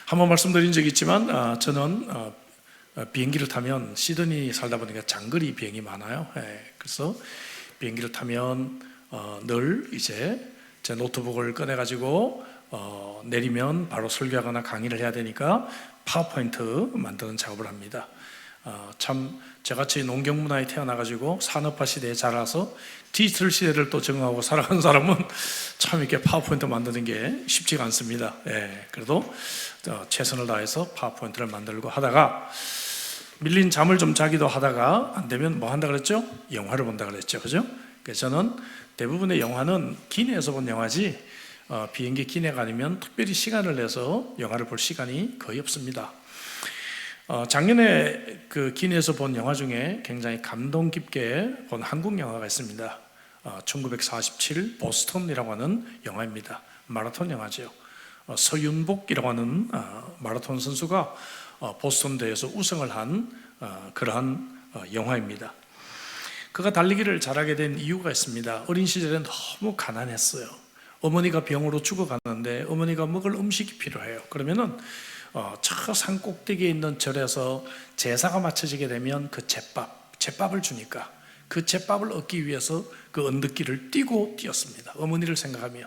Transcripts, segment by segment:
한번 말씀드린 적이 있지만 저는 비행기를 타면 시드니 살다 보니까 장거리 비행이 많아요. 그래서 비행기를 타면 늘 이제 제 노트북을 꺼내가지고 내리면 바로 설교하거나 강의를 해야 되니까 파워포인트 만드는 작업을 합니다. 참 저같이 농경 문화에 태어나가지고 산업화 시대에 자라서 디지털 시대를 또 적응하고 살아가는 사람은 참 이렇게 파워포인트 만드는 게 쉽지가 않습니다. 그래도 최선을 다해서 파워포인트를 만들고 하다가 밀린 잠을 좀 자기도 하다가 안 되면 뭐 한다 그랬죠? 영화를 본다 그랬죠, 그죠? 그래서 저는 대부분의 영화는 기내에서 본 영화지 비행기 기내가 아니면 특별히 시간을 내서 영화를 볼 시간이 거의 없습니다. 작년에 그 기내에서 본 영화 중에 굉장히 감동 깊게 본 한국 영화가 있습니다. 1947 보스턴이라고 하는 영화입니다. 마라톤 영화죠. 서윤복이라고 하는 마라톤 선수가 보스턴 대회에서 우승을 한 그러한 영화입니다. 그가 달리기를 잘하게 된 이유가 있습니다. 어린 시절에 너무 가난했어요. 어머니가 병으로 죽어가는데 어머니가 먹을 음식이 필요해요. 그러면은 저 산 꼭대기에 있는 절에서 제사가 마쳐지게 되면 그 제밥을 주니까 그 제밥을 얻기 위해서 그 언덕길을 뛰었습니다. 어머니를 생각하며.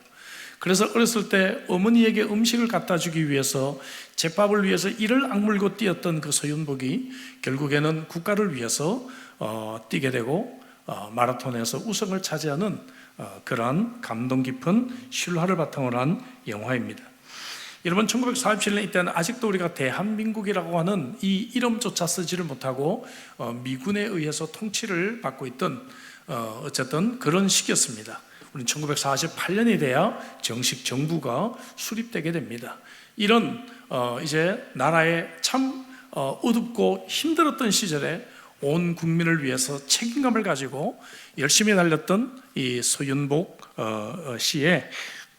그래서 어렸을 때 어머니에게 음식을 갖다 주기 위해서 제밥을 위해서 이를 악물고 뛰었던 그 서윤복이 결국에는 국가를 위해서 뛰게 되고 마라톤에서 우승을 차지하는 그러한 감동 깊은 실화를 바탕으로 한 영화입니다. 여러분, 1947년 이때는 아직도 우리가 대한민국이라고 하는 이 이름조차 쓰지를 못하고 미군에 의해서 통치를 받고 있던 어쨌든 그런 시기였습니다. 우리는 1948년이 돼야 정식 정부가 수립되게 됩니다. 이런 이제 나라에 참 어둡고 힘들었던 시절에 온 국민을 위해서 책임감을 가지고 열심히 달렸던 이 서윤복 씨의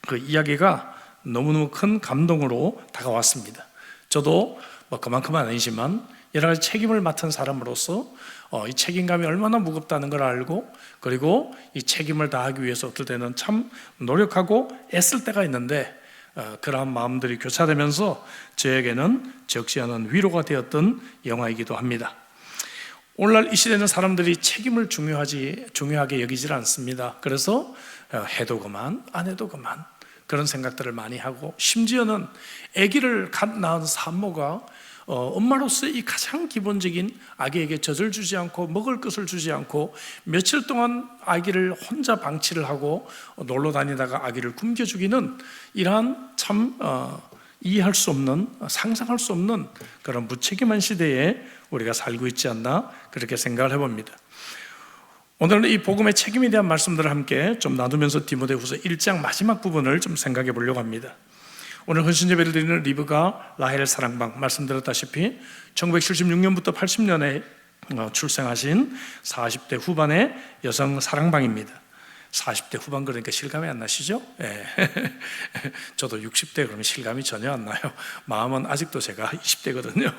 그 이야기가 너무너무 큰 감동으로 다가왔습니다. 저도 뭐 그만큼은 아니지만 여러 가지 책임을 맡은 사람으로서 이 책임감이 얼마나 무겁다는 걸 알고, 그리고 이 책임을 다하기 위해서 어떨 때는 참 노력하고 애쓸 때가 있는데 그러한 마음들이 교차되면서 저에게는 적지 않은 위로가 되었던 영화이기도 합니다. 오늘날 이 시대는 사람들이 책임을 중요하게 여기질 않습니다. 그래서 해도 그만 안 해도 그만 그런 생각들을 많이 하고, 심지어는 아기를 갓 낳은 산모가 엄마로서 이 가장 기본적인 아기에게 젖을 주지 않고 먹을 것을 주지 않고 며칠 동안 아기를 혼자 방치를 하고 놀러 다니다가 아기를 굶겨 죽이는 이러한 참 이해할 수 없는, 상상할 수 없는 그런 무책임한 시대에 우리가 살고 있지 않나 그렇게 생각을 해봅니다. 오늘은 이 복음의 책임에 대한 말씀들을 함께 좀 나누면서 디모데후서 1장 마지막 부분을 좀 생각해 보려고 합니다. 오늘 헌신 예배를 드리는 리브가 라헬 사랑방, 말씀드렸다시피 1976년부터 80년에 출생하신 40대 후반의 여성 사랑방입니다. 40대 후반 그러니까 실감이 안 나시죠? 저도 60대 그러면 실감이 전혀 안 나요. 마음은 아직도 제가 20대거든요.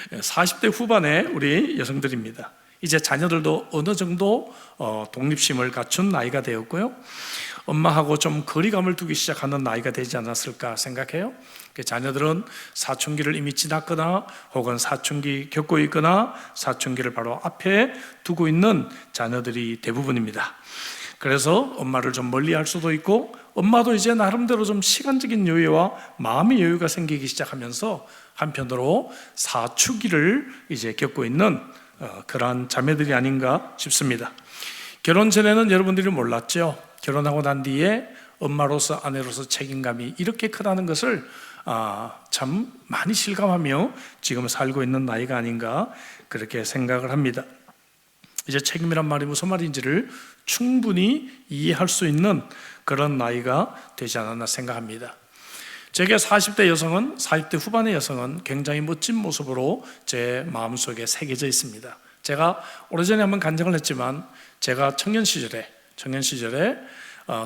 40대 후반의 우리 여성들입니다. 이제 자녀들도 어느 정도 독립심을 갖춘 나이가 되었고요, 엄마하고 좀 거리감을 두기 시작하는 나이가 되지 않았을까 생각해요. 자녀들은 사춘기를 이미 지났거나 혹은 사춘기 겪고 있거나 사춘기를 바로 앞에 두고 있는 자녀들이 대부분입니다. 그래서 엄마를 좀 멀리할 수도 있고, 엄마도 이제 나름대로 좀 시간적인 여유와 마음의 여유가 생기기 시작하면서 한편으로 사춘기를 이제 겪고 있는 그러한 자매들이 아닌가 싶습니다. 결혼 전에는 여러분들이 몰랐죠. 결혼하고 난 뒤에 엄마로서, 아내로서 책임감이 이렇게 크다는 것을 참 많이 실감하며 지금 살고 있는 나이가 아닌가 그렇게 생각을 합니다. 이제 책임이란 말이 무슨 말인지를 충분히 이해할 수 있는 그런 나이가 되지 않았나 생각합니다. 제게 40대 여성은, 40대 후반의 여성은 굉장히 멋진 모습으로 제 마음속에 새겨져 있습니다. 제가 오래전에 한번 간증을 했지만, 제가 청년 시절에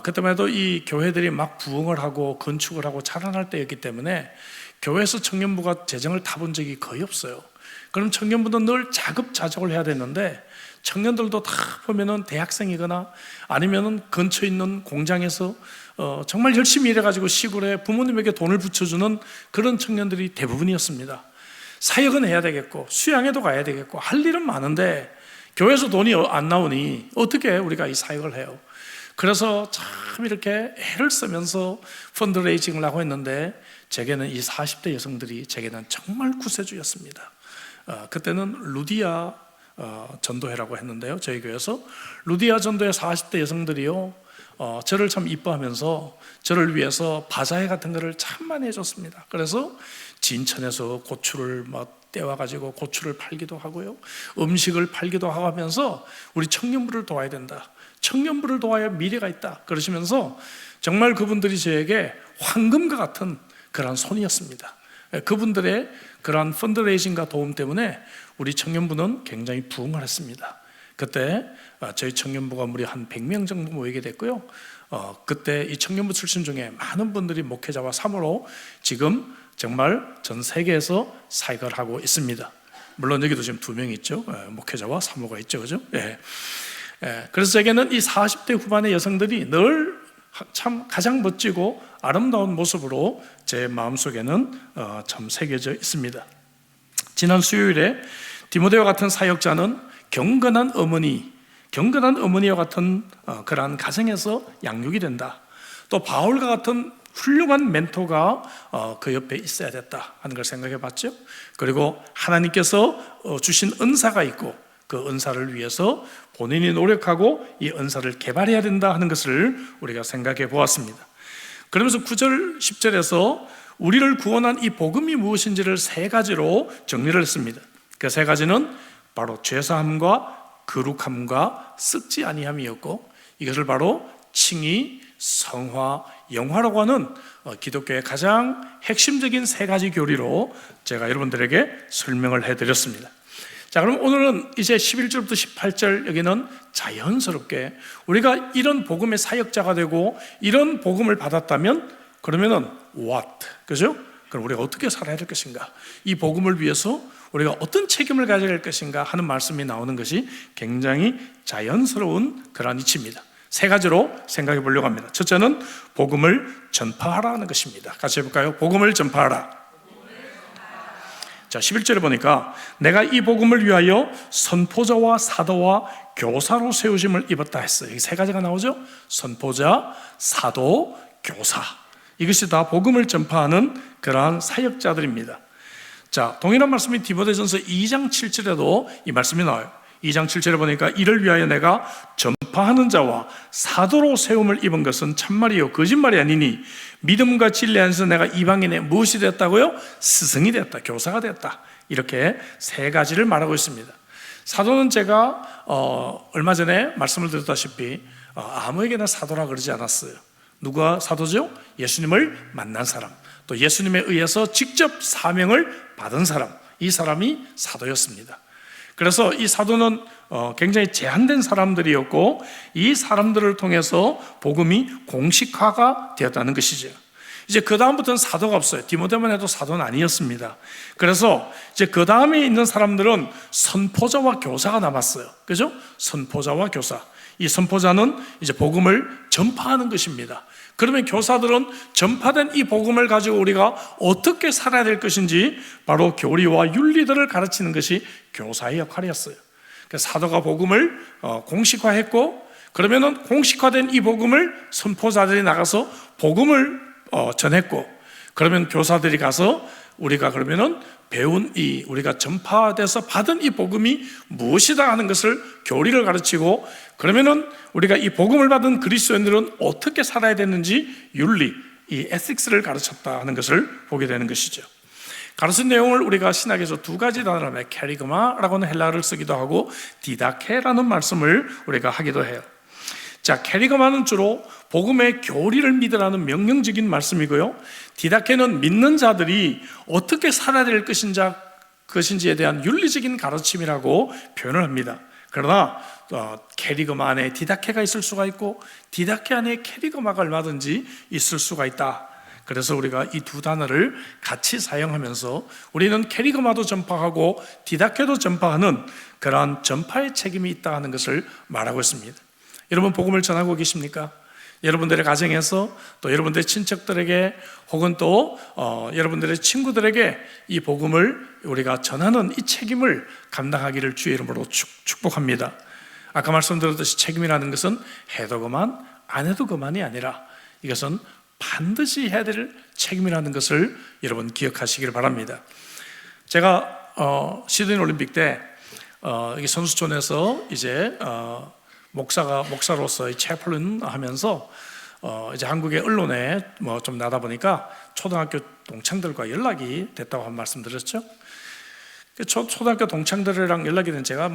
그때만 해도 이 교회들이 막 부흥을 하고 건축을 하고 자라날 때였기 때문에 교회에서 청년부가 재정을 타본 적이 거의 없어요. 그럼 청년부도 늘 자급자족을 해야 되는데, 청년들도 다 보면은 대학생이거나 아니면은 근처에 있는 공장에서 정말 열심히 일해가지고 시골에 부모님에게 돈을 붙여주는 그런 청년들이 대부분이었습니다. 사역은 해야 되겠고 수양회도 가야 되겠고 할 일은 많은데 교회에서 돈이 안 나오니 어떻게 우리가 이 사역을 해요? 그래서 참 이렇게 애를 쓰면서 펀드레이징을 하고 했는데 제게는 이 40대 여성들이 제게는 정말 구세주였습니다. 그때는 루디아 전도회라고 했는데요, 저희 교회에서 루디아 전도회 40대 여성들이요, 저를 참 이뻐하면서 저를 위해서 바자회 같은 거를 참 많이 해줬습니다. 그래서 진천에서 고추를 막 떼와가지고 고추를 팔기도 하고요, 음식을 팔기도 하고 하면서 우리 청년부를 도와야 된다, 청년부를 도와야 미래가 있다 그러시면서 정말 그분들이 저에게 황금과 같은 그런 손이었습니다. 그분들의 그러한 펀드레이징과 도움 때문에 우리 청년부는 굉장히 부흥을 했습니다. 그때 저희 청년부가 무려 한 100명 정도 모이게 됐고요, 그때 이 청년부 출신 중에 많은 분들이 목회자와 사모로 지금 정말 전 세계에서 사역을 하고 있습니다. 물론 여기도 지금 2명 있죠. 목회자와 사모가 있죠, 그죠? 그래서 제게는 이 40대 후반의 여성들이 늘 참 가장 멋지고 아름다운 모습으로 제 마음속에는 참 새겨져 있습니다. 지난 수요일에 디모데와 같은 사역자는 경건한 어머니와 같은 그러한 가정에서 양육이 된다, 또 바울과 같은 훌륭한 멘토가 그 옆에 있어야 됐다 하는 걸 생각해 봤죠. 그리고 하나님께서 주신 은사가 있고 그 은사를 위해서 본인이 노력하고 이 은사를 개발해야 된다 하는 것을 우리가 생각해 보았습니다. 그러면서 9절 10절에서 우리를 구원한 이 복음이 무엇인지를 3가지로 정리를 했습니다. 그 3가지는 바로 죄사함과 거룩함과 썩지 아니함이었고, 이것을 바로 칭의, 성화, 영화라고 하는 기독교의 가장 핵심적인 3가지 교리로 제가 여러분들에게 설명을 해드렸습니다. 자, 그럼 오늘은 이제 11절부터 18절, 여기는 자연스럽게 우리가 이런 복음의 사역자가 되고 이런 복음을 받았다면 그러면은 what? 그죠? 그럼 우리가 어떻게 살아야 될 것인가? 이 복음을 위해서 우리가 어떤 책임을 가져야 할 것인가 하는 말씀이 나오는 것이 굉장히 자연스러운 그런 이치입니다. 3가지로 생각해 보려고 합니다. 첫째는 복음을 전파하라는 것입니다. 같이 해볼까요? 복음을 전파하라. 자, 11절에 보니까 내가 이 복음을 위하여 선포자와 사도와 교사로 세우심을 입었다 했어요. 여기 3가지가 나오죠? 선포자, 사도, 교사. 이것이 다 복음을 전파하는 그러한 사역자들입니다. 자, 동일한 말씀이 디모데전서 2장 7절에도 이 말씀이 나와요. 2장 7절에 보니까 이를 위하여 내가 전파하는 자와 사도로 세움을 입은 것은 참말이요 거짓말이 아니니 믿음과 진리 안에서 내가 이방인의 무엇이 됐다고요? 스승이 됐다, 교사가 됐다. 이렇게 3가지를 말하고 있습니다. 사도는 제가 얼마 전에 말씀을 드렸다시피 아무에게나 사도라 그러지 않았어요. 누가 사도죠? 예수님을 만난 사람, 또 예수님에 의해서 직접 사명을 받은 사람, 이 사람이 사도였습니다. 그래서 이 사도는 굉장히 제한된 사람들이었고 이 사람들을 통해서 복음이 공식화가 되었다는 것이죠. 이제 그 다음부터는 사도가 없어요. 디모데만 해도 사도는 아니었습니다. 그래서 이제 그 다음에 있는 사람들은 선포자와 교사가 남았어요. 그죠? 선포자와 교사. 이 선포자는 이제 복음을 전파하는 것입니다. 그러면 교사들은 전파된 이 복음을 가지고 우리가 어떻게 살아야 될 것인지 바로 교리와 윤리들을 가르치는 것이 교사의 역할이었어요. 그래서 사도가 복음을 공식화했고, 그러면은 공식화된 이 복음을 선포자들이 나가서 복음을 전했고, 그러면 교사들이 가서 우리가 그러면은 배운 우리가 전파돼서 받은 이 복음이 무엇이다 하는 것을 교리를 가르치고, 그러면은 우리가 이 복음을 받은 그리스도인들은 어떻게 살아야 되는지 윤리, 이 에틱스를 가르쳤다 하는 것을 보게 되는 것이죠. 가르친 내용을 우리가 신학에서 2가지 단어로 하면 캐리그마라고 하는 헬라어를 쓰기도 하고 디다케라는 말씀을 우리가 하기도 해요. 자, 캐리그마는 주로 복음의 교리를 믿으라는 명령적인 말씀이고요, 디다케는 믿는 자들이 어떻게 살아야 될 것인지에 대한 윤리적인 가르침이라고 표현을 합니다. 그러나 캐리그마 안에 디다케가 있을 수가 있고 디다케 안에 캐리그마가 얼마든지 있을 수가 있다. 그래서 우리가 이 2 단어를 같이 사용하면서 우리는 캐리그마도 전파하고 디다케도 전파하는 그러한 전파의 책임이 있다 하는 것을 말하고 있습니다. 여러분, 복음을 전하고 계십니까? 여러분들의 가정에서 또 여러분들의 친척들에게 혹은 또 여러분들의 친구들에게 이 복음을 우리가 전하는 이 책임을 감당하기를 주의 이름으로 축복합니다. 아까 말씀드렸듯이 책임이라는 것은 해도 그만 안 해도 그만이 아니라 이것은 반드시 해야 될 책임이라는 것을 여러분 기억하시길 바랍니다. 제가 시드니 올림픽 때 여기 선수촌에서 이제 목사로서 채플린 하면서 이제 한국의 언론에 뭐 좀 나다 보니까 초등학교 동창들과 연락이 됐다고 한 말씀 드렸죠. 초등학교 동창들이랑 연락이 된 제가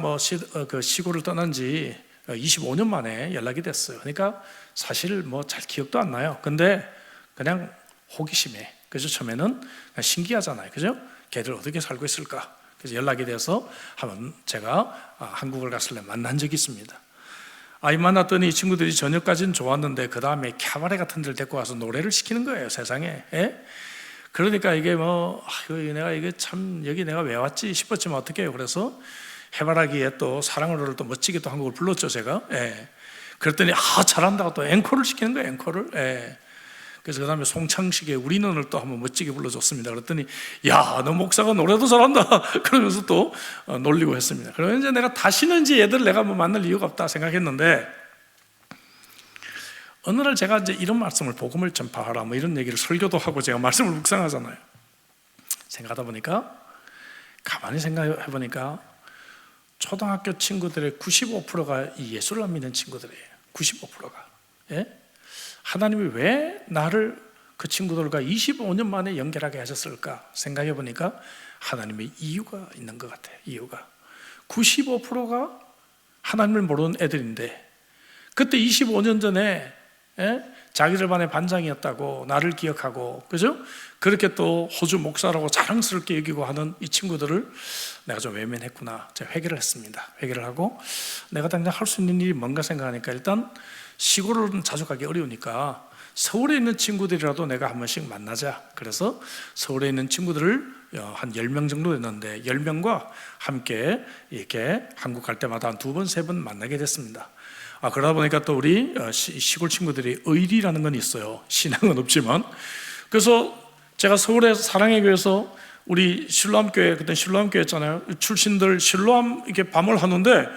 그 시골을 떠난 지 25년 만에 연락이 됐어요. 그러니까 사실 뭐 잘 기억도 안 나요. 근데 그냥 호기심에, 그죠? 처음에는 신기하잖아요, 그죠? 걔들 어떻게 살고 있을까? 그래서 연락이 돼서 한번 제가 한국을 갔을 때 만난 적이 있습니다. 아이 만났더니 이 친구들이 저녁까지는 좋았는데 그 다음에 캐바레 같은 데를 데리고 와서 노래를 시키는 거예요, 세상에. 예? 그러니까 이게 내가 이게 참 여기 내가 왜 왔지 싶었지만 어떻게 해요? 그래서 해바라기에 또 사랑으로를 또 멋지게 또 한국을 불렀죠, 제가. 예. 그랬더니 잘한다고 또 앵콜을 시키는 거예요, 앵콜을. 예. 그래서 그 다음에 송창식의 우리는을 또 한번 멋지게 불러줬습니다. 그랬더니 야, 너 목사가 노래도 잘한다 그러면서 또 놀리고 했습니다. 그러면 이제 내가 다시는 이제 얘들 내가 만날 이유가 없다 생각했는데, 어느 날 제가 이제 이런 말씀을, 복음을 전파하라 뭐 이런 얘기를 설교도 하고 제가 말씀을 묵상하잖아요. 생각하다 보니까, 가만히 생각해 보니까 초등학교 친구들의 95%가 이 예수를 안 믿는 친구들이에요. 95%가. 예? 하나님이 왜 나를 그 친구들과 25년 만에 연결하게 하셨을까 생각해 보니까 하나님의 이유가 있는 것 같아요. 이유가 95%가 하나님을 모르는 애들인데, 그때 25년 전에 자기들 반의 반장이었다고 나를 기억하고, 그죠? 그렇게 또 호주 목사라고 자랑스럽게 여기고 하는 이 친구들을 내가 좀 외면했구나. 제가 회개를 했습니다. 회개를 하고 내가 당장 할 수 있는 일이 뭔가 생각하니까, 일단 시골은 자주 가기 어려우니까 서울에 있는 친구들이라도 내가 한 번씩 만나자. 그래서 서울에 있는 친구들을 한 10명 정도 됐는데 10명과 함께 이렇게 한국 갈 때마다 한 2번, 3번 만나게 됐습니다. 그러다 보니까 또 우리 시골 친구들이 의리라는 건 있어요. 신앙은 없지만. 그래서 제가 서울의 사랑의 교회에서 우리 실로암교회, 그때 실로암교회였잖아요. 출신들 실로암 이렇게 밤을 하는데,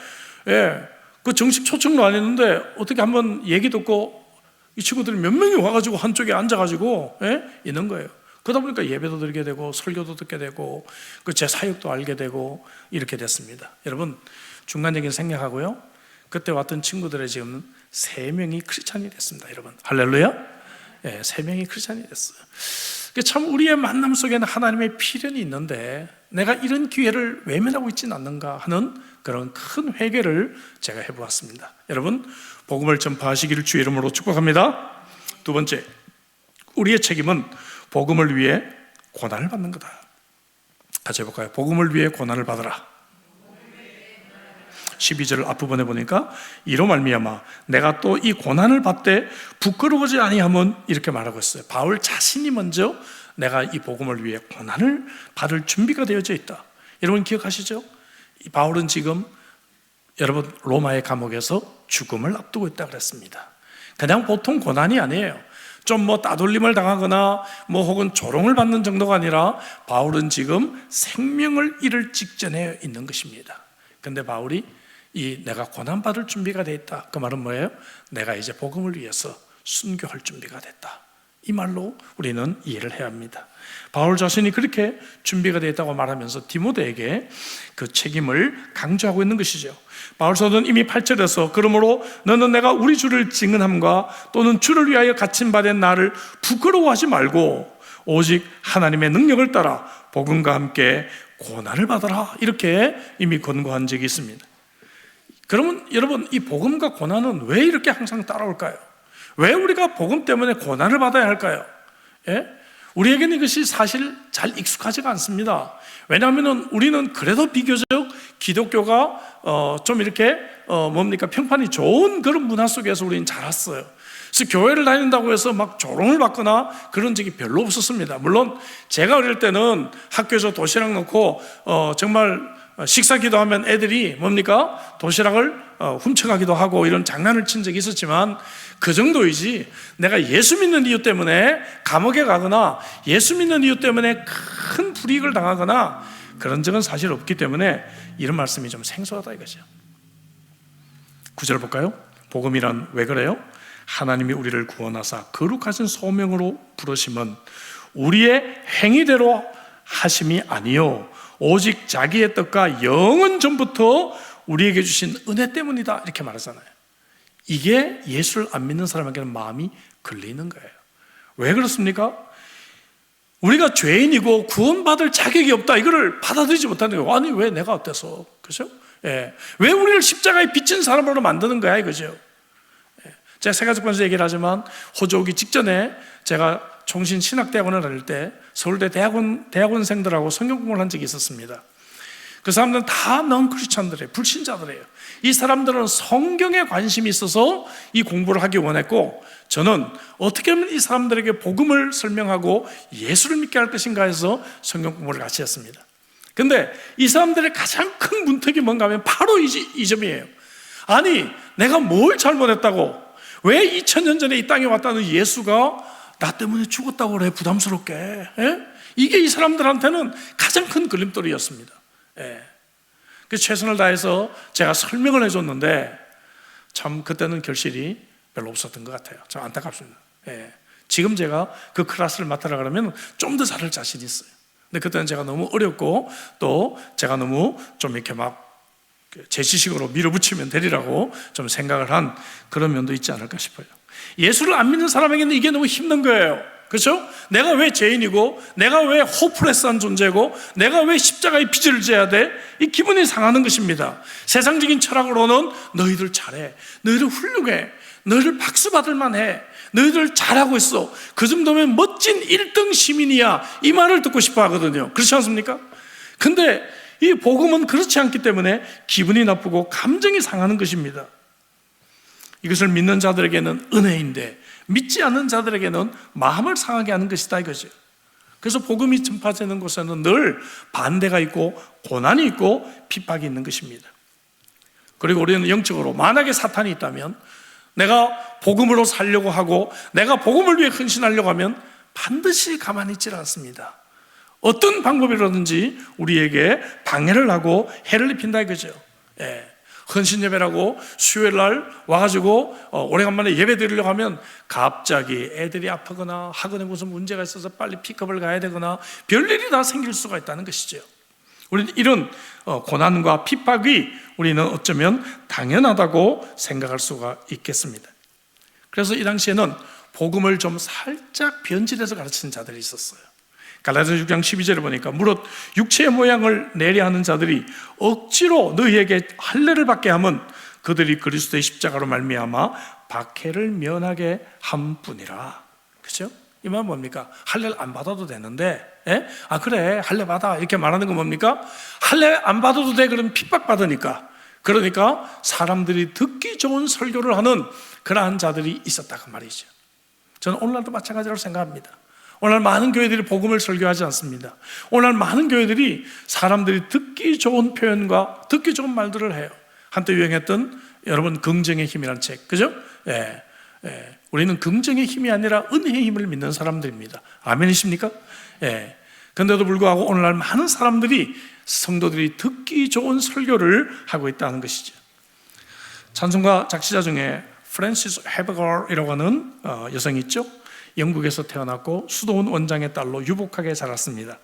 그 정식 초청도 안 했는데 어떻게 한번 얘기 듣고 이 친구들이 몇 명이 와가지고 한쪽에 앉아가지고 있는 거예요. 그러다 보니까 예배도 드리게 되고 설교도 듣게 되고 제 사역도 알게 되고 이렇게 됐습니다. 여러분, 중간 얘기는 생략하고요. 그때 왔던 친구들의 지금 3명이 크리스찬이 됐습니다. 여러분, 할렐루야. 3명이 크리스찬이 됐어요. 참 우리의 만남 속에는 하나님의 필연이 있는데 내가 이런 기회를 외면하고 있지는 않는가 하는 그런 큰 회개를 제가 해보았습니다. 여러분, 복음을 전파하시기를 주의 이름으로 축복합니다. 두 번째, 우리의 책임은 복음을 위해 고난을 받는 거다. 같이 해볼까요? 복음을 위해 고난을 받으라. 12절 앞부분에 보니까 이로 말미암아 내가 또 이 고난을 받되 부끄러워지 아니함은 이렇게 말하고 있어요. 바울 자신이 먼저 내가 이 복음을 위해 고난을 받을 준비가 되어져 있다. 여러분 기억하시죠? 이 바울은 지금 여러분 로마의 감옥에서 죽음을 앞두고 있다 그랬습니다. 그냥 보통 고난이 아니에요. 좀 따돌림을 당하거나 혹은 조롱을 받는 정도가 아니라 바울은 지금 생명을 잃을 직전에 있는 것입니다. 근데 바울이 내가 고난받을 준비가 돼 있다. 그 말은 뭐예요? 내가 이제 복음을 위해서 순교할 준비가 됐다. 이 말로 우리는 이해를 해야 합니다. 바울 자신이 그렇게 준비가 되어 있다고 말하면서 디모데에게 그 책임을 강조하고 있는 것이죠. 바울 사도는 이미 8절에서 그러므로 너는 내가 우리 주를 증언함과 또는 주를 위하여 갇힌 바 된 나를 부끄러워하지 말고 오직 하나님의 능력을 따라 복음과 함께 고난을 받아라. 이렇게 이미 권고한 적이 있습니다. 그러면 여러분, 이 복음과 고난은 왜 이렇게 항상 따라올까요? 왜 우리가 복음 때문에 고난을 받아야 할까요? 우리에게는 이것이 사실 잘 익숙하지가 않습니다. 왜냐하면 우리는 그래도 비교적 기독교가 좀 이렇게 평판이 좋은 그런 문화 속에서 우리는 자랐어요. 그래서 교회를 다닌다고 해서 막 조롱을 받거나 그런 적이 별로 없었습니다. 물론 제가 어릴 때는 학교에서 도시락 넣고 정말 식사 기도하면 애들이 뭡니까? 도시락을 훔쳐가기도 하고 이런 장난을 친 적이 있었지만 그 정도이지, 내가 예수 믿는 이유 때문에 감옥에 가거나 예수 믿는 이유 때문에 큰 불이익을 당하거나 그런 적은 사실 없기 때문에 이런 말씀이 좀 생소하다 이거죠. 9절 볼까요? 복음이란 왜 그래요? 하나님이 우리를 구원하사 거룩하신 소명으로 부르심은 우리의 행위대로 하심이 아니요 오직 자기의 뜻과 영원 전부터 우리에게 주신 은혜 때문이다, 이렇게 말하잖아요. 이게 예수를 안 믿는 사람에게는 마음이 걸리는 거예요. 왜 그렇습니까? 우리가 죄인이고 구원받을 자격이 없다, 이거를 받아들이지 못하는 거예요. 아니 왜 내가 어때서, 그죠? 예. 왜 우리를 십자가에 비친 사람으로 만드는 거야 이거죠. 예. 제가 세가족관에서 얘기를 하지만 호주 오기 직전에 제가 총신신학대학원을 다닐 때 서울대 대학원생들하고 성경 공부를 한 적이 있었습니다. 그 사람들은 다 넌크리스천들이에요. 불신자들이에요. 이 사람들은 성경에 관심이 있어서 이 공부를 하기 원했고, 저는 어떻게 하면 이 사람들에게 복음을 설명하고 예수를 믿게 할 것인가 해서 성경 공부를 같이 했습니다. 근데 이 사람들의 가장 큰 문턱이 뭔가 하면 바로 이 점이에요. 아니 내가 뭘 잘못했다고, 왜 2000년 전에 이 땅에 왔다는 예수가 나 때문에 죽었다고 그래, 부담스럽게. 예? 이게 이 사람들한테는 가장 큰 걸림돌이었습니다. 예. 그래서 최선을 다해서 제가 설명을 해줬는데 참 그때는 결실이 별로 없었던 것 같아요. 참 안타깝습니다. 예. 지금 제가 그 클래스를 맡으라 그러면 좀 더 잘할 자신이 있어요. 근데 그때는 제가 너무 어렵고 또 제가 너무 좀 이렇게 막 제 지식으로 밀어붙이면 되리라고 좀 생각을 한 그런 면도 있지 않을까 싶어요. 예수를 안 믿는 사람에게는 이게 너무 힘든 거예요. 그렇죠? 내가 왜 죄인이고, 내가 왜 호프레스한 존재고, 내가 왜 십자가의 빚을 져야 돼? 이 기분이 상하는 것입니다. 세상적인 철학으로는 너희들 잘해, 너희들 훌륭해, 너희들 박수 받을 만해, 너희들 잘하고 있어, 그 정도면 멋진 1등 시민이야, 이 말을 듣고 싶어 하거든요. 그렇지 않습니까? 근데 이 복음은 그렇지 않기 때문에 기분이 나쁘고 감정이 상하는 것입니다. 이것을 믿는 자들에게는 은혜인데 믿지 않는 자들에게는 마음을 상하게 하는 것이다 이거죠. 그래서 복음이 전파되는 곳에는 늘 반대가 있고 고난이 있고 핍박이 있는 것입니다. 그리고 우리는 영적으로 만약에 사탄이 있다면, 내가 복음으로 살려고 하고 내가 복음을 위해 헌신하려고 하면 반드시 가만히 있지 않습니다. 어떤 방법이라든지 우리에게 방해를 하고 해를 입힌다 이거죠. 예. 헌신 예배라고 수요일 날 와가지고 오래간만에 예배 드리려고 하면 갑자기 애들이 아프거나 학원에 무슨 문제가 있어서 빨리 픽업을 가야 되거나 별일이 다 생길 수가 있다는 것이죠. 우리는 이런 고난과 핍박이 우리는 어쩌면 당연하다고 생각할 수가 있겠습니다. 그래서 이 당시에는 복음을 좀 살짝 변질해서 가르치는 자들이 있었어요. 갈라디아서 6장 12절에 보니까 무릇 육체의 모양을 내려 하는 자들이 억지로 너희에게 할례를 받게 하면 그들이 그리스도의 십자가로 말미암아 박해를 면하게 함뿐이라. 그렇죠? 이 말은 뭡니까? 할례를 안 받아도 되는데, 예? 아 그래 할례 받아 이렇게 말하는 건 뭡니까? 할례 안 받아도 돼, 그러면 핍박받으니까. 그러니까 사람들이 듣기 좋은 설교를 하는 그러한 자들이 있었다고 말이죠. 저는 오늘날도 마찬가지라고 생각합니다. 오늘 많은 교회들이 복음을 설교하지 않습니다. 오늘 많은 교회들이 사람들이 듣기 좋은 표현과 듣기 좋은 말들을 해요. 한때 유행했던 여러분 긍정의 힘이라는 책, 그죠? 예, 예. 우리는 긍정의 힘이 아니라 은혜의 힘을 믿는 사람들입니다. 아멘이십니까? 예. 그런데도 불구하고 오늘날 많은 사람들이, 성도들이 듣기 좋은 설교를 하고 있다는 것이죠. 찬송가 작시자 중에 프랜시스 헤버걸이라고 하는 여성이 있죠. 영국에서 태어났고 수도원 원장의 딸로 유복하게 자랐습니다.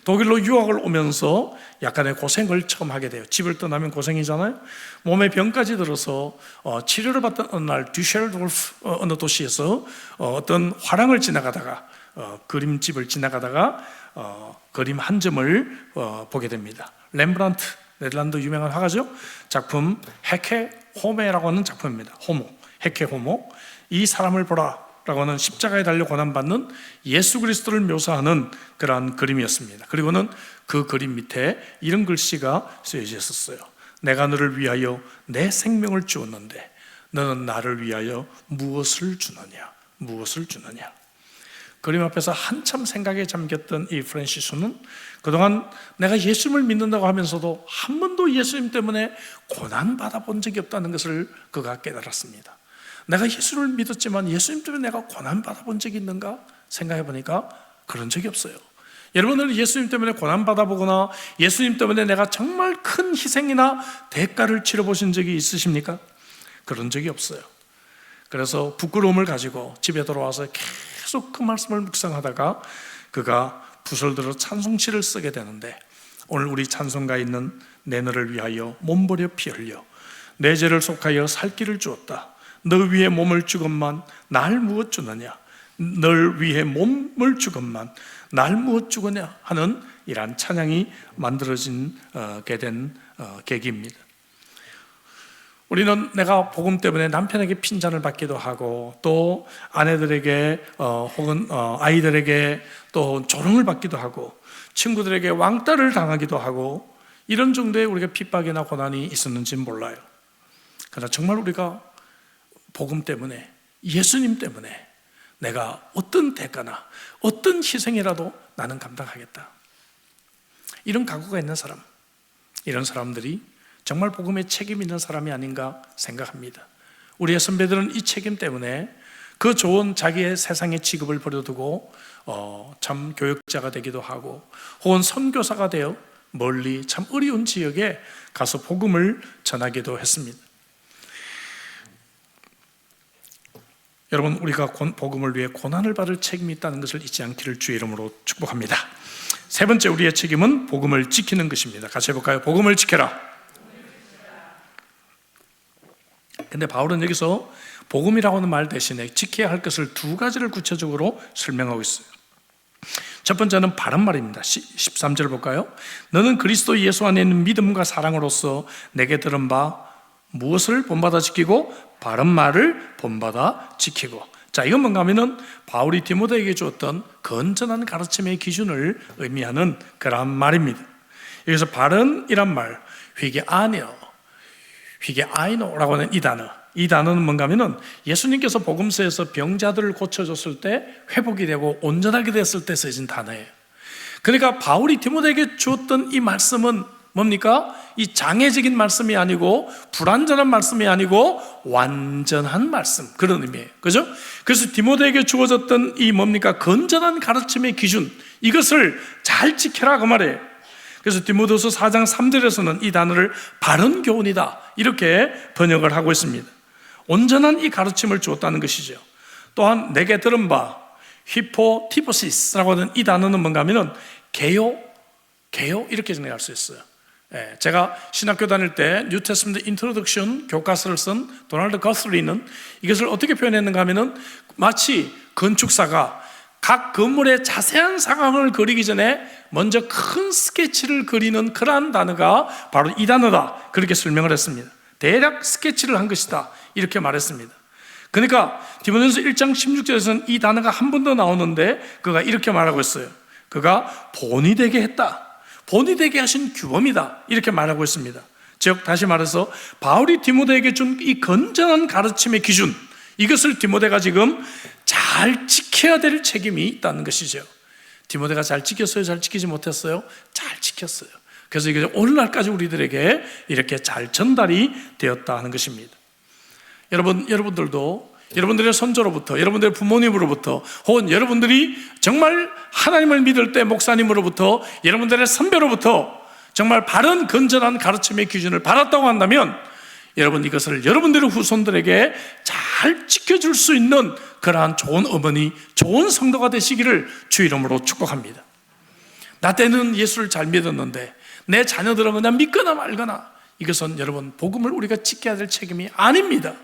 독일로 유학을 오면서 약간의 고생을 처음 하게 돼요. 집을 떠나면 고생이잖아요. 몸에 병까지 들어서 치료를 받던 어느 날 듀셀도르프 어느 도시에서 어떤 화랑을 지나가다가 그림집을 지나가다가 그림 한 점을 보게 됩니다. 렘브란트, 네덜란드 유명한 화가죠. 작품 헤케 호메라고 하는 작품입니다. 호모, 헤케 호모. 이 사람을 보라 라고 하는 십자가에 달려 고난받는 예수 그리스도를 묘사하는 그러한 그림이었습니다. 그리고는 그 그림 밑에 이런 글씨가 쓰여져 있었어요. 내가 너를 위하여 내 생명을 주었는데 너는 나를 위하여 무엇을 주느냐, 무엇을 주느냐. 그림 앞에서 한참 생각에 잠겼던 이 프란시스는 그동안 내가 예수님을 믿는다고 하면서도 한 번도 예수님 때문에 고난받아 본 적이 없다는 것을 그가 깨달았습니다. 내가 예수를 믿었지만 예수님 때문에 내가 고난받아 본 적이 있는가 생각해 보니까 그런 적이 없어요. 여러분들은 예수님 때문에 고난받아 보거나 예수님 때문에 내가 정말 큰 희생이나 대가를 치러보신 적이 있으십니까? 그런 적이 없어요. 그래서 부끄러움을 가지고 집에 돌아와서 계속 그 말씀을 묵상하다가 그가 붓을 들어 찬송시를 쓰게 되는데, 오늘 우리 찬송가에 있는 내 너를 위하여 몸 버려 피 흘려 내 죄를 속하여 살 길을 주었다. 너 위해 몸을 주건만 날 무엇 주느냐, 널 위해 몸을 주건만 날 무엇 주거냐 하는 이러한 찬양이 만들어지게 된 계기입니다. 우리는 내가 복음 때문에 남편에게 핀잔을 받기도 하고 또 아내들에게 혹은 아이들에게 또 조롱을 받기도 하고 친구들에게 왕따를 당하기도 하고 이런 정도의 우리가 핍박이나 고난이 있었는지 몰라요. 그러나 정말 우리가 복음 때문에, 예수님 때문에 내가 어떤 대가나 어떤 희생이라도 나는 감당하겠다, 이런 각오가 있는 사람, 이런 사람들이 정말 복음에 책임 있는 사람이 아닌가 생각합니다. 우리의 선배들은 이 책임 때문에 그 좋은 자기의 세상의 직업을 버려두고 참 교역자가 되기도 하고 혹은 선교사가 되어 멀리 참 어려운 지역에 가서 복음을 전하기도 했습니다. 여러분, 우리가 복음을 위해 고난을 받을 책임이 있다는 것을 잊지 않기를 주의 이름으로 축복합니다. 세 번째, 우리의 책임은 복음을 지키는 것입니다. 같이 해볼까요? 복음을 지켜라. 근데 바울은 여기서 복음이라고 하는 말 대신에 지켜야 할 것을 두 가지를 구체적으로 설명하고 있어요. 첫 번째는 바른 말입니다. 13절 볼까요? 너는 그리스도 예수 안에 있는 믿음과 사랑으로서 내게 들은 바 무엇을 본받아 지키고 바른 말을 본받아 지키고. 자, 이건 뭔가 하면은 바울이 디모데에게 주었던 건전한 가르침의 기준을 의미하는 그러한 말입니다. 여기서 바른이란 말, 휘게아이노라고 하는 이 단어는 뭔가 하면은 예수님께서 복음서에서 병자들을 고쳐줬을 때 회복이 되고 온전하게 됐을 때 쓰여진 단어예요. 그러니까 바울이 디모데에게 주었던 이 말씀은 뭡니까? 이 장애적인 말씀이 아니고 불완전한 말씀이 아니고 완전한 말씀, 그런 의미예요. 그죠? 그래서 디모데에게 주어졌던 이 뭡니까? 건전한 가르침의 기준, 이것을 잘 지켜라 그 말이에요. 그래서 디모데후서 4장 3절에서는 이 단어를 바른 교훈이다 이렇게 번역을 하고 있습니다. 온전한 이 가르침을 주었다는 것이죠. 또한 내게 들은 바 히포티포시스라고 하는 이 단어는 뭔가 하면은 개요 이렇게 정리할 수 있어요. 제가 신학교 다닐 때 뉴테스먼트 인트로덕션 교과서를 쓴 도널드 거슬리는 이것을 어떻게 표현했는가 하면은 마치 건축사가 각 건물의 자세한 상황을 그리기 전에 먼저 큰 스케치를 그리는 그러한 단어가 바로 이 단어다, 그렇게 설명을 했습니다. 대략 스케치를 한 것이다 이렇게 말했습니다. 그러니까 디모데후서 1장 16절에서는 이 단어가 한 번 더 나오는데 그가 이렇게 말하고 있어요. 그가 본이 되게 했다, 본이 되게 하신 규범이다 이렇게 말하고 있습니다. 즉 다시 말해서 바울이 디모데에게 준 이 건전한 가르침의 기준, 이것을 디모데가 지금 잘 지켜야 될 책임이 있다는 것이죠. 디모데가 잘 지켰어요? 잘 지키지 못했어요? 잘 지켰어요. 그래서 이게 오늘날까지 우리들에게 이렇게 잘 전달이 되었다 하는 것입니다. 여러분들도 여러분들의 선조로부터, 여러분들의 부모님으로부터, 혹은 여러분들이 정말 하나님을 믿을 때 목사님으로부터, 여러분들의 선배로부터 정말 바른 건전한 가르침의 기준을 받았다고 한다면 여러분, 이것을 여러분들의 후손들에게 잘 지켜줄 수 있는 그러한 좋은 어머니, 좋은 성도가 되시기를 주 이름으로 축복합니다. 나 때는 예수를 잘 믿었는데 내 자녀들은 그냥 믿거나 말거나, 이것은 여러분 복음을 우리가 지켜야 될 책임이 아닙니다.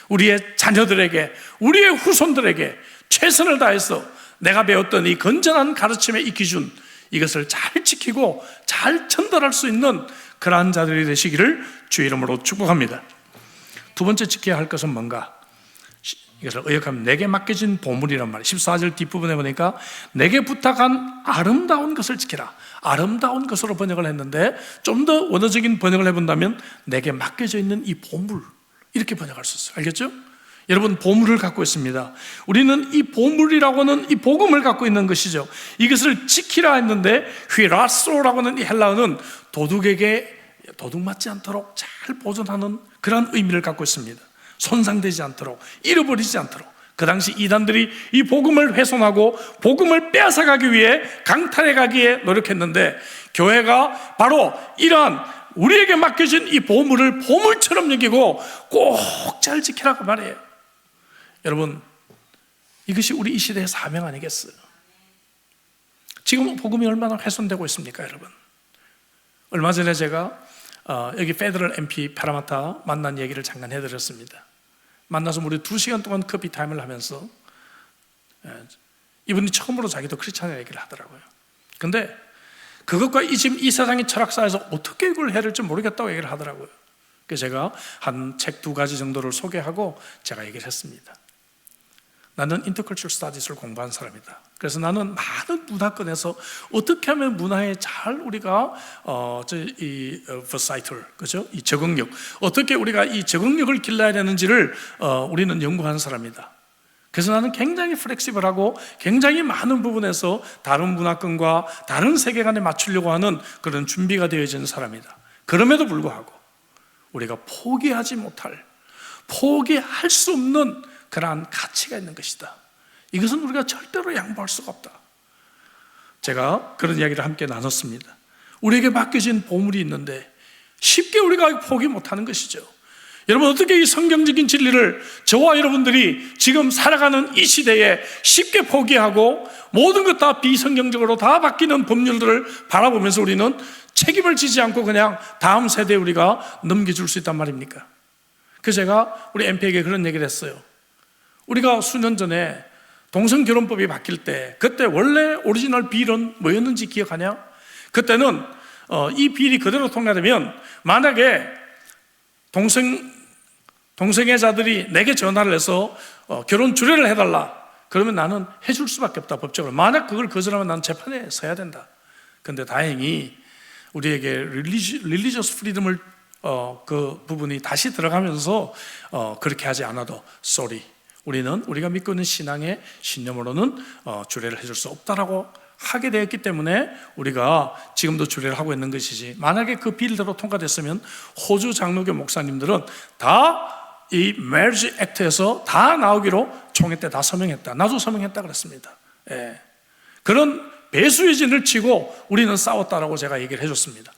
우리의 자녀들에게, 우리의 후손들에게 최선을 다해서 내가 배웠던 이 건전한 가르침의 이 기준, 이것을 잘 지키고 잘 전달할 수 있는 그러한 자들이 되시기를 주의 이름으로 축복합니다. 두 번째 지켜야 할 것은 뭔가? 이것을 의역하면 내게 맡겨진 보물이란 말이에요. 14절 뒷부분에 보니까 내게 부탁한 아름다운 것을 지키라, 아름다운 것으로 번역을 했는데 좀 더 원어적인 번역을 해본다면 내게 맡겨져 있는 이 보물, 이렇게 번역할 수 있어요. 알겠죠? 여러분, 보물을 갖고 있습니다. 우리는 이 보물이라고 하는 이 복음을 갖고 있는 것이죠. 이것을 지키라 했는데 휘라소라고 하는 이 헬라어는 도둑에게 도둑 맞지 않도록 잘 보존하는 그런 의미를 갖고 있습니다. 손상되지 않도록, 잃어버리지 않도록. 그 당시 이단들이 이 복음을 훼손하고 복음을 빼앗아가기 위해 강탈해 가기에 노력했는데, 교회가 바로 이러한 우리에게 맡겨진 이 보물을 보물처럼 여기고 꼭 잘 지키라고 말해요. 여러분, 이것이 우리 이 시대의 사명 아니겠어요? 지금 복음이 얼마나 훼손되고 있습니까, 여러분? 얼마 전에 제가 여기 페더럴 MP 파라마타 만난 얘기를 잠깐 해드렸습니다. 만나서 우리 2시간 동안 커피 타임을 하면서 이분이 처음으로 자기도 크리스찬 얘기를 하더라고요. 근데 그것과 지금 이 세상의 철학사에서 어떻게 이걸 해야 될지 모르겠다고 얘기를 하더라고요. 그래서 제가 한 책 2가지 정도를 소개하고 제가 얘기를 했습니다. 나는 인터컬처럴 스타디스를 공부한 사람이다. 그래서 나는 많은 문화권에서 어떻게 하면 문화에 잘 우리가 versatility, 그죠? 이 적응력, 어떻게 우리가 이 적응력을 길러야 되는지를 우리는 연구하는 사람이다. 그래서 나는 굉장히 플렉시블하고 굉장히 많은 부분에서 다른 문화권과 다른 세계관에 맞추려고 하는 그런 준비가 되어진 사람이다. 그럼에도 불구하고 우리가 포기하지 못할, 포기할 수 없는 그러한 가치가 있는 것이다. 이것은 우리가 절대로 양보할 수가 없다. 제가 그런 이야기를 함께 나눴습니다. 우리에게 맡겨진 보물이 있는데 쉽게 우리가 포기 못하는 것이죠. 여러분, 어떻게 이 성경적인 진리를 저와 여러분들이 지금 살아가는 이 시대에 쉽게 포기하고 모든 것 다 비성경적으로 다 바뀌는 법률들을 바라보면서 우리는 책임을 지지 않고 그냥 다음 세대에 우리가 넘겨줄 수 있단 말입니까? 그래서 제가 우리 MP에게 그런 얘기를 했어요. 우리가 수년 전에 동성결혼법이 바뀔 때 그때 원래 오리지널 빌은 뭐였는지 기억하냐? 그때는 이 빌이 그대로 통과되면 만약에 동성애자들이 내게 전화를 해서 결혼 주례를 해달라, 그러면 나는 해줄 수밖에 없다, 법적으로. 만약 그걸 거절하면 나는 재판에 서야 된다. 근데 다행히 우리에게 릴리저스 프리덤을 그 부분이 다시 들어가면서 그렇게 하지 않아도 sorry, 우리는 우리가 믿고 있는 신앙의 신념으로는 주례를 해줄 수 없다라고 하게 되었기 때문에 우리가 지금도 주례를 하고 있는 것이지, 만약에 그 빌대로 통과됐으면 호주 장로교 목사님들은 다 이 Marriage Act에서 다 나오기로 총회 때 다 서명했다. 나도 서명했다 그랬습니다. 예. 그런 배수의 진을 치고 우리는 싸웠다라고 제가 얘기를 해줬습니다.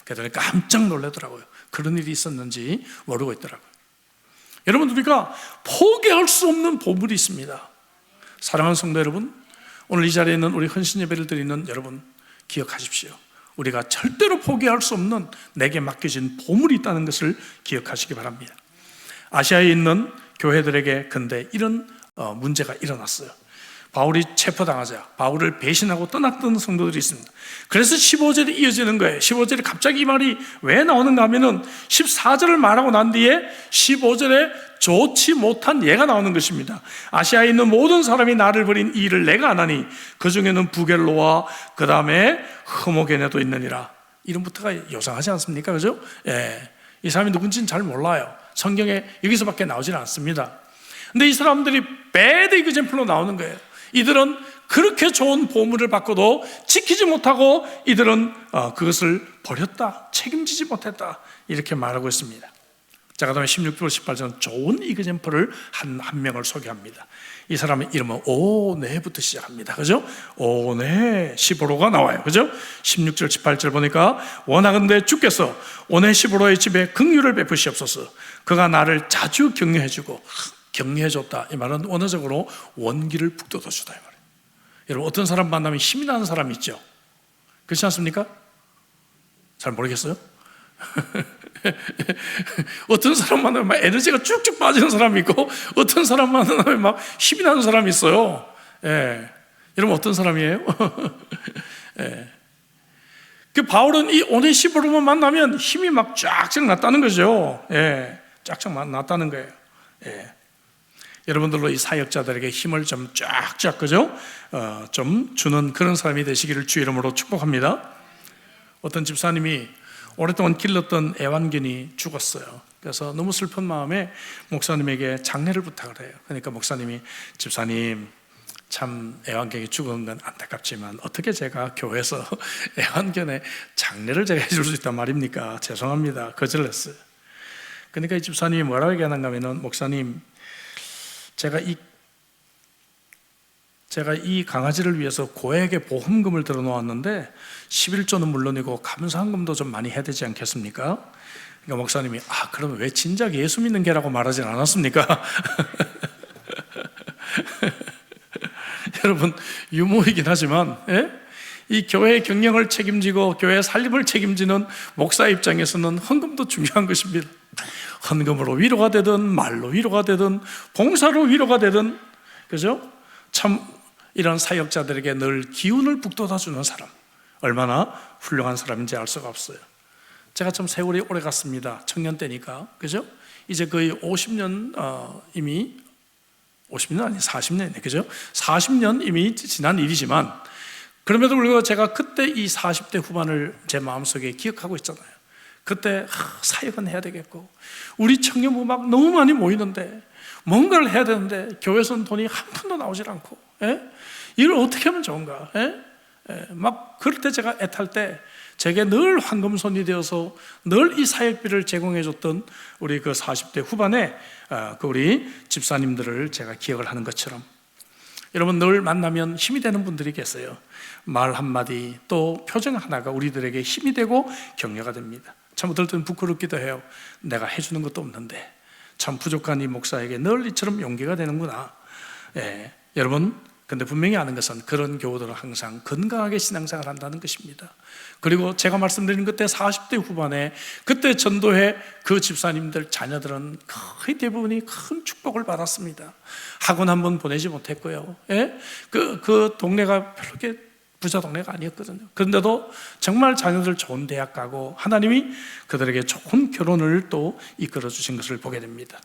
그랬더니 깜짝 놀라더라고요. 그런 일이 있었는지 모르고 있더라고요. 여러분, 우리가 포기할 수 없는 보물이 있습니다. 사랑하는 성도 여러분, 오늘 이 자리에 있는 우리 헌신 예배를 드리는 여러분, 기억하십시오. 우리가 절대로 포기할 수 없는 내게 맡겨진 보물이 있다는 것을 기억하시기 바랍니다. 아시아에 있는 교회들에게 근데 이런 문제가 일어났어요. 바울이 체포당하자 바울을 배신하고 떠났던 성도들이 있습니다. 그래서 15절이 이어지는 거예요. 15절에 갑자기 이 말이 왜 나오는가 하면은 14절을 말하고 난 뒤에 15절에 좋지 못한 예가 나오는 것입니다. 아시아에 있는 모든 사람이 나를 버린 이 일을 내가 안 하니 그 중에는 부겔로와 그 다음에 흐모게네도 있느니라. 이름부터가 요상하지 않습니까? 그죠? 예. 이 사람이 누군지는 잘 몰라요. 성경에 여기서밖에 나오지는 않습니다. 근데 이 사람들이 bad example로 나오는 거예요. 이들은 그렇게 좋은 보물을 받고도 지키지 못하고 이들은 그것을 버렸다, 책임지지 못했다, 이렇게 말하고 있습니다. 자, 그 다음에 16절, 18절은 좋은 이그젠플을 한 명을 소개합니다. 이 사람의 이름은 오네부터 시작합니다. 그죠? 오네 시보로가 나와요. 그죠? 16절, 18절 보니까 원하건대 주께서 오네 시보로의 집에 긍휼을 베푸시옵소서. 그가 나를 자주 격려해주고 격려해줬다. 이 말은 원어적으로 원기를 북돋아주다 이 말이에요. 여러분, 어떤 사람 만나면 힘이 나는 사람 있죠? 그렇지 않습니까? 잘 모르겠어요? 어떤 사람 만나면 막 에너지가 쭉쭉 빠지는 사람이 있고 어떤 사람 만나면 막 힘이 나는 사람이 있어요. 예. 여러분, 어떤 사람이에요? 예. 그 바울은 이 오네시보로만 만나면 힘이 막 쫙쫙 났다는 거죠. 예. 쫙쫙 났다는 거예요. 예. 여러분들로 이 사역자들에게 힘을 좀 쫙쫙, 그죠? 좀 주는 그런 사람이 되시기를 주 이름으로 축복합니다. 어떤 집사님이 오랫동안 길렀던 애완견이 죽었어요. 그래서 너무 슬픈 마음에 목사님에게 장례를 부탁을 해요. 그러니까 목사님이, 집사님 참 애완견이 죽은 건 안타깝지만 어떻게 제가 교회에서 애완견의 장례를 제가 해줄 수 있단 말입니까? 죄송합니다. 거절했어요. 그러니까 이 집사님이 뭐라고 얘기하는가 하면은, 목사님, 제가 이 강아지를 위해서 고액의 보험금을 들어놓았는데 11조는 물론이고 감사한금도 좀 많이 해야 되지 않겠습니까? 그러니까 목사님이, 그러면 왜 진작 예수 믿는 개라고 말하진 않았습니까? 여러분, 유머이긴 하지만 이 교회의 경영을 책임지고 교회의 살림을 책임지는 목사 입장에서는 헌금도 중요한 것입니다. 헌금으로 위로가 되든 말로 위로가 되든 봉사로 위로가 되든, 그죠? 참 이런 사역자들에게 늘 기운을 북돋아주는 사람, 얼마나 훌륭한 사람인지 알 수가 없어요. 제가 참 세월이 오래 갔습니다. 청년 때니까, 그죠? 이제 거의 50년 이미 50년 아니 40년이네, 그죠? 40년 이미 지난 일이지만, 그럼에도 불구하고 제가 그때 이 40대 후반을 제 마음속에 기억하고 있잖아요. 그때 사역은 해야 되겠고, 우리 청년부 막 너무 많이 모이는데 뭔가를 해야 되는데 교회에서는 돈이 한 푼도 나오질 않고, 이걸 어떻게 하면 좋은가? 막 그럴 때 제가 애탈 때 제게 늘 황금손이 되어서 늘 이 사역비를 제공해줬던 우리 그 40대 후반에 그 우리 집사님들을 제가 기억을 하는 것처럼, 여러분 늘 만나면 힘이 되는 분들이 계세요. 말 한마디 또 표정 하나가 우리들에게 힘이 되고 격려가 됩니다. 참 어떨 때는 부끄럽기도 해요. 내가 해주는 것도 없는데 참 부족한 이 목사에게 늘 이처럼 용기가 되는구나. 여러분, 근데 분명히 아는 것은 그런 교우들은 항상 건강하게 신앙생활을 한다는 것입니다. 그리고 제가 말씀드린 그때 40대 후반에 그때 전도회 그 집사님들 자녀들은 거의 대부분이 큰 축복을 받았습니다. 학원 한번 보내지 못했고요. 그 동네가 별로 그렇게 부자 동네가 아니었거든요. 그런데도 정말 자녀들 좋은 대학 가고 하나님이 그들에게 좋은 결혼을 또 이끌어 주신 것을 보게 됩니다.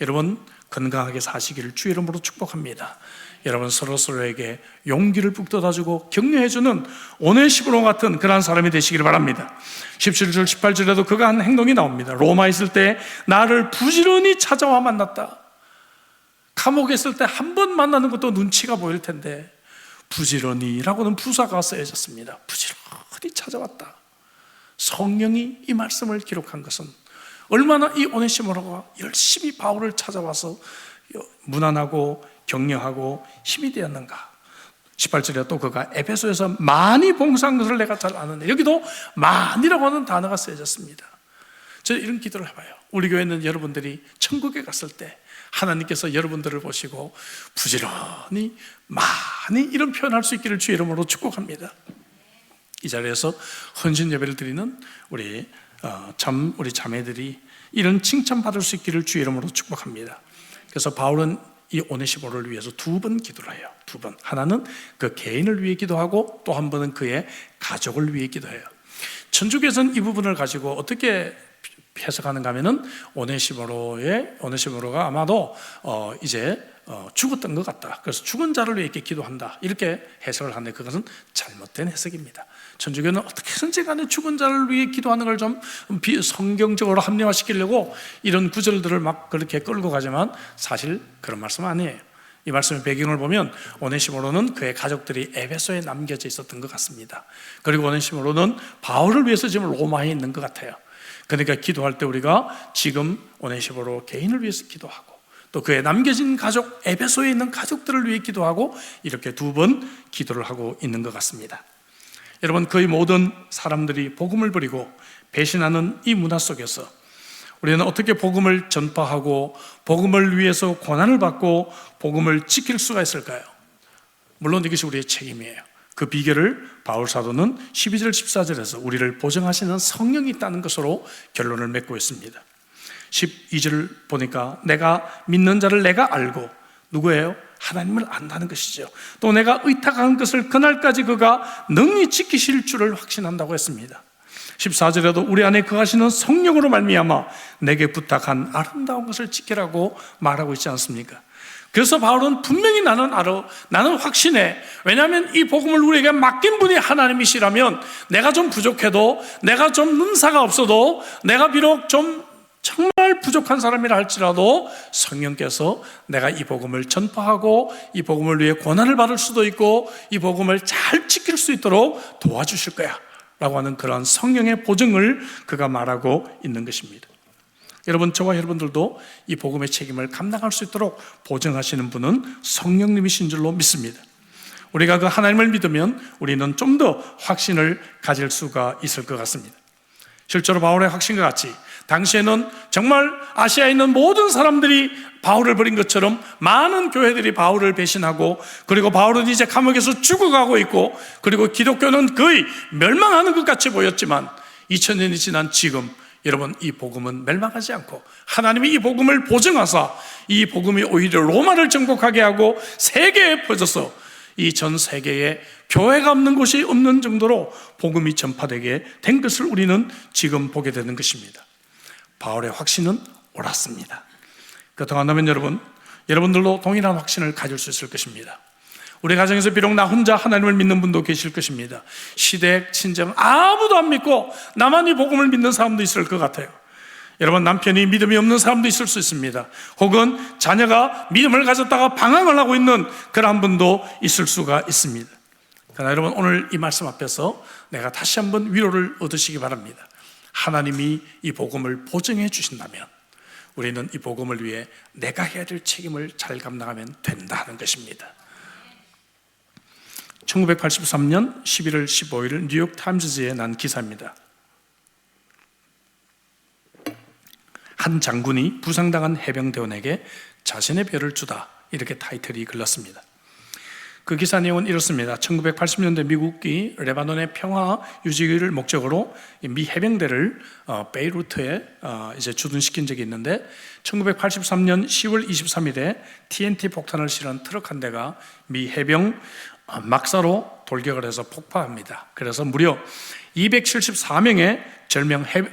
여러분, 건강하게 사시기를 주의 이름으로 축복합니다. 여러분, 서로서로에게 용기를 북돋아주고 격려해주는 오네시모로 같은 그런 사람이 되시기를 바랍니다. 17절 18절에도 그가 한 행동이 나옵니다. 로마에 있을 때 나를 부지런히 찾아와 만났다. 감옥에 있을 때 한 번 만나는 것도 눈치가 보일 텐데 부지런히라고는 부사가 쓰여졌습니다. 부지런히 찾아왔다. 성령이 이 말씀을 기록한 것은 얼마나 이 오네시모로가 열심히 바울을 찾아와서 무난하고 격려하고 힘이 되었는가. 18절에 또 그가 에베소에서 많이 봉사한 것을 내가 잘 아는데, 여기도 많이라고 하는 단어가 쓰여졌습니다. 저는 이런 기도를 해봐요. 우리 교회는 여러분들이 천국에 갔을 때 하나님께서 여러분들을 보시고 부지런히 많이 이런 표현할 수 있기를 주의 이름으로 축복합니다. 이 자리에서 헌신 예배를 드리는 우리 자매들이 이런 칭찬받을 수 있기를 주의 이름으로 축복합니다. 그래서 바울은 이 오네시모를 위해서 두 번 기도를 해요. 두 번. 하나는 그 개인을 위해 기도하고 또 한 번은 그의 가족을 위해 기도해요. 천주교에서는 이 부분을 가지고 어떻게 해석하는가 하면은 오네시모로가 아마도 이제 죽었던 것 같다. 그래서 죽은 자를 위해 이렇게 기도한다. 이렇게 해석을 하는데 그것은 잘못된 해석입니다. 천주교는 어떻게든지 간에 죽은 자를 위해 기도하는 걸 좀 성경적으로 합리화시키려고 이런 구절들을 막 그렇게 끌고 가지만 사실 그런 말씀은 아니에요. 이 말씀의 배경을 보면 오네시모로는 그의 가족들이 에베소에 남겨져 있었던 것 같습니다. 그리고 오네시모로는 바울을 위해서 지금 로마에 있는 것 같아요. 그러니까 기도할 때 우리가 지금 오네시모로 개인을 위해서 기도하고 또 그의 남겨진 가족, 에베소에 있는 가족들을 위해 기도하고 이렇게 두 번 기도를 하고 있는 것 같습니다. 여러분, 거의 모든 사람들이 복음을 버리고 배신하는 이 문화 속에서 우리는 어떻게 복음을 전파하고 복음을 위해서 고난을 받고 복음을 지킬 수가 있을까요? 물론 이것이 우리의 책임이에요. 그 비결을 바울 사도는 12절 14절에서 우리를 보증하시는 성령이 있다는 것으로 결론을 맺고 있습니다. 12절 보니까 내가 믿는 자를 내가 알고, 누구예요? 하나님을 안다는 것이죠. 또 내가 의탁한 것을 그날까지 그가 능히 지키실 줄을 확신한다고 했습니다. 14절에도 우리 안에 거하시는 성령으로 말미암아 내게 부탁한 아름다운 것을 지키라고 말하고 있지 않습니까? 그래서 바울은 분명히 나는 알아, 나는 확신해. 왜냐하면 이 복음을 우리에게 맡긴 분이 하나님이시라면 내가 좀 부족해도, 내가 좀 능사가 없어도, 내가 비록 좀 정말 부족한 사람이라 할지라도 성령께서 내가 이 복음을 전파하고 이 복음을 위해 고난을 받을 수도 있고 이 복음을 잘 지킬 수 있도록 도와주실 거야 라고 하는 그런 성령의 보증을 그가 말하고 있는 것입니다. 여러분, 저와 여러분들도 이 복음의 책임을 감당할 수 있도록 보증하시는 분은 성령님이신 줄로 믿습니다. 우리가 그 하나님을 믿으면 우리는 좀 더 확신을 가질 수가 있을 것 같습니다. 실제로 바울의 확신과 같이 당시에는 정말 아시아에 있는 모든 사람들이 바울을 버린 것처럼 많은 교회들이 바울을 배신하고, 그리고 바울은 이제 감옥에서 죽어가고 있고, 그리고 기독교는 거의 멸망하는 것 같이 보였지만 2000년이 지난 지금 여러분, 이 복음은 멸망하지 않고 하나님이 이 복음을 보증하사 이 복음이 오히려 로마를 정복하게 하고 세계에 퍼져서 이 전 세계에 교회가 없는 곳이 없는 정도로 복음이 전파되게 된 것을 우리는 지금 보게 되는 것입니다. 바울의 확신은 옳았습니다. 그렇다고 한다면 여러분들도 동일한 확신을 가질 수 있을 것입니다. 우리 가정에서 비록 나 혼자 하나님을 믿는 분도 계실 것입니다. 시댁, 친정 아무도 안 믿고 나만 이 복음을 믿는 사람도 있을 것 같아요. 여러분, 남편이 믿음이 없는 사람도 있을 수 있습니다. 혹은 자녀가 믿음을 가졌다가 방황을 하고 있는 그런 분도 있을 수가 있습니다. 그러나 여러분, 오늘 이 말씀 앞에서 내가 다시 한번 위로를 얻으시기 바랍니다. 하나님이 이 복음을 보증해 주신다면 우리는 이 복음을 위해 내가 해야 될 책임을 잘 감당하면 된다는 것입니다. 1983년 11월 15일 뉴욕 타임즈지에 난 기사입니다. 한 장군이 부상당한 해병대원에게 자신의 별을 주다, 이렇게 타이틀이 글렀습니다. 그 기사 내용은 이렇습니다. 1980년대 미국이 레바논의 평화 유지를 목적으로 미 해병대를 베이루트에 이제 주둔시킨 적이 있는데, 1983년 10월 23일에 TNT 폭탄을 실은 트럭 한 대가 미 해병 막사로 돌격을 해서 폭파합니다. 그래서 무려 274명의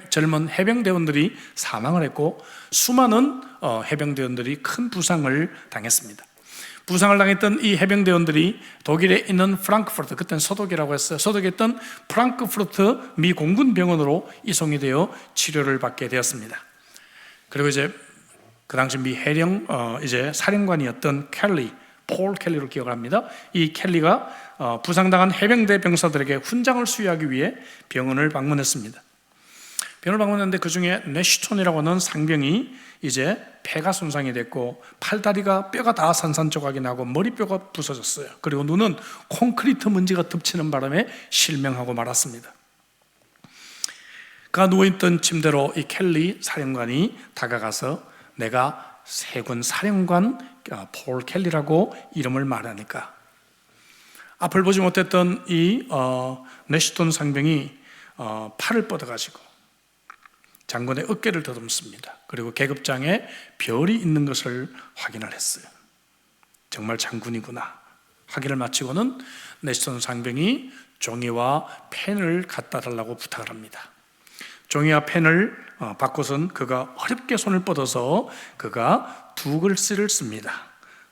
젊은 해병대원들이 사망을 했고 수많은 해병대원들이 큰 부상을 당했습니다. 부상을 당했던 이 해병대원들이 독일에 있는 프랑크푸르트, 그때는 서독이라고 했어요. 서독에 있던 프랑크푸르트 미 공군병원으로 이송이 되어 치료를 받게 되었습니다. 그리고 이제 그 당시 미 해령 이제 사령관이었던 폴 켈리로 기억을 합니다. 이 켈리가 부상당한 해병대 병사들에게 훈장을 수여하기 위해 병원을 방문했습니다. 병원을 방문했는데 그 중에 내슈톤이라고 하는 상병이 이제 폐가 손상이 됐고 팔다리가 뼈가 다 산산조각이 나고 머리뼈가 부서졌어요. 그리고 눈은 콘크리트 먼지가 덮치는 바람에 실명하고 말았습니다. 그가 누워있던 침대로 이 켈리 사령관이 다가가서 내가 세군 사령관 폴 켈리라고 이름을 말하니까 앞을 보지 못했던 이 내슈톤 상병이 팔을 뻗어가지고 장군의 어깨를 더듬습니다. 그리고 계급장에 별이 있는 것을 확인을 했어요. 정말 장군이구나. 확인을 마치고는 내슈톤 상병이 종이와 펜을 갖다 달라고 부탁을 합니다. 종이와 펜을 받고선 그가 어렵게 손을 뻗어서 그가 두 글씨를 씁니다.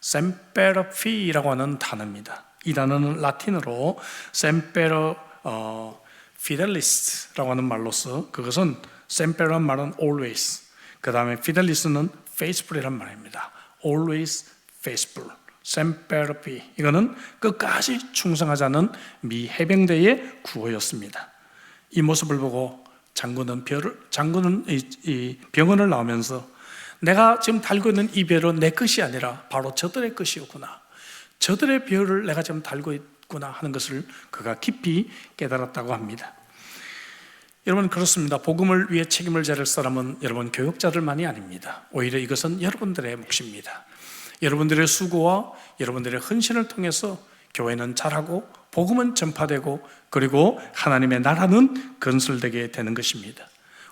semperfi라고 하는 단어입니다. 이 단어는 라틴어로 semper fidelis라고 하는 말로서 그것은 semper란 말은 always, 그 다음에 fidelis는 faithful이란 말입니다. always faithful, semper fi, 이거는 끝까지 충성하자는 미 해병대의 구호였습니다. 이 모습을 보고 장군은 이 병원을 나오면서 내가 지금 달고 있는 이 별은 내 것이 아니라 바로 저들의 것이었구나, 저들의 별을 내가 지금 달고 있구나 하는 것을 그가 깊이 깨달았다고 합니다. 여러분, 그렇습니다. 복음을 위해 책임을 져야 할 사람은 여러분 교역자들만이 아닙니다. 오히려 이것은 여러분들의 몫입니다. 여러분들의 수고와 여러분들의 헌신을 통해서 교회는 자라고 복음은 전파되고 그리고 하나님의 나라는 건설되게 되는 것입니다.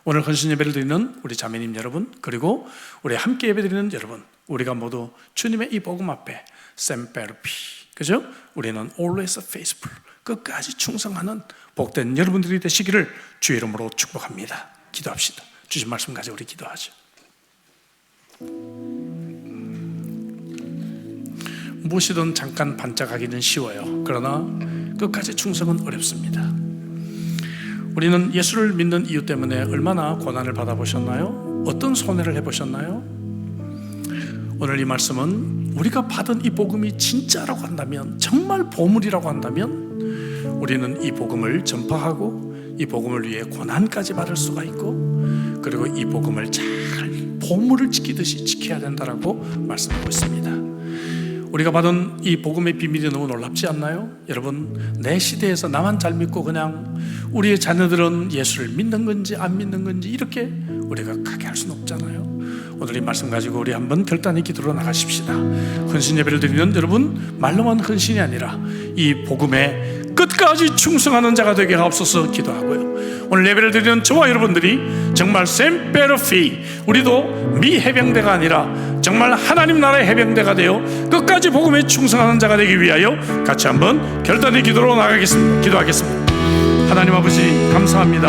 오늘 헌신 예배를 드리는 우리 자매님 여러분, 그리고 우리 함께 예배 드리는 여러분, 우리가 모두 주님의 이 복음 앞에 semper fi, 그죠? 우리는 always faithful, 끝까지 충성하는 복된 여러분들이 되시기를 주의 이름으로 축복합니다. 기도합시다. 주신 말씀 가지고 우리 기도하죠. 무엇이든 잠깐 반짝하기는 쉬워요. 그러나 끝까지 충성은 어렵습니다. 우리는 예수를 믿는 이유 때문에 얼마나 고난을 받아보셨나요? 어떤 손해를 해보셨나요? 오늘 이 말씀은 우리가 받은 이 복음이 진짜라고 한다면, 정말 보물이라고 한다면 우리는 이 복음을 전파하고 이 복음을 위해 고난까지 받을 수가 있고, 그리고 이 복음을 잘 보물을 지키듯이 지켜야 된다라고 말씀하고 있습니다. 우리가 받은 이 복음의 비밀이 너무 놀랍지 않나요? 여러분, 내 시대에서 나만 잘 믿고 그냥 우리의 자녀들은 예수를 믿는 건지 안 믿는 건지 이렇게 우리가 가게 할 수는 없잖아요. 오늘 이 말씀 가지고 우리 한번 결단의 기도로 나가십시다. 헌신 예배를 드리는 여러분, 말로만 헌신이 아니라 이 복음에 끝까지 충성하는 자가 되게 하옵소서 기도하고요. 오늘 예배를 드리는 저와 여러분들이 정말 샘페르피, 우리도 미 해병대가 아니라 정말 하나님 나라의 해병대가 되어 끝까지 복음에 충성하는 자가 되기 위하여 같이 한번 결단의 기도로 나가겠습니다. 기도하겠습니다. 하나님 아버지, 감사합니다.